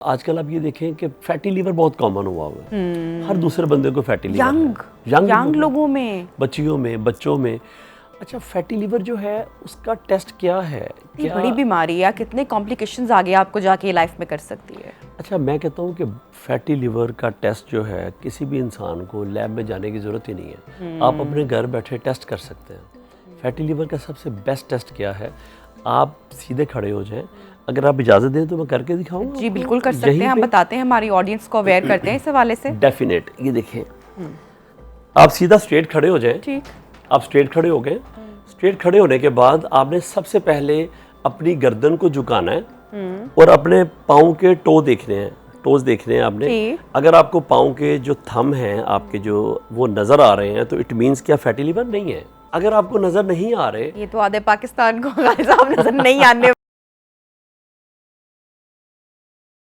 आजकल आप ये देखें कि फैटी लीवर बहुत कॉमन हुआ हुआ है। हर दूसरे बंदे को फैटी लीवर यंग लोगों में, बच्चियों में, बच्चों में। अच्छा, फैटी लीवर जो है उसका टेस्ट क्या है? क्या बड़ी बीमारी है, कितने कॉम्प्लिकेशंस आगे आपको जाके लाइफ में कर सकती है? अच्छा, मैं कहता हूँ कि फैटी लीवर का टेस्ट जो है किसी भी इंसान को लैब में जाने की ज़रूरत ही नहीं है। आप अपने घर बैठे टेस्ट कर सकते हैं। फैटी लीवर का सबसे बेस्ट टेस्ट क्या है? आप सीधे खड़े हो जाएं। अगर आप इजाज़त दें तो मैं करके दिखाऊंगा। जी बिल्कुल कर सकते हैं, हम बताते हैं, हमारी ऑडियंस को अवेयर करते हैं इस हवाले से। डेफिनेट, ये देखें, आप सीधा स्ट्रेट खड़े हो जाएं। ठीक, आप स्ट्रेट खड़े हो गए। स्ट्रेट खड़े होने के बाद आपने सबसे पहले अपनी गर्दन को झुकाना है और अपने पाँव के टो देखने हैं, टोज देखने हैं आपने। अगर आपको पाँव के जो थंब हैं आपके जो वो नज़र आ रहे हैं तो इट मीन्स क्या फैटी लीवर नहीं है। अगर आपको नज़र नहीं आ रहे, ये तो आधे पाकिस्तान को गालिब साहब नजर नहीं आने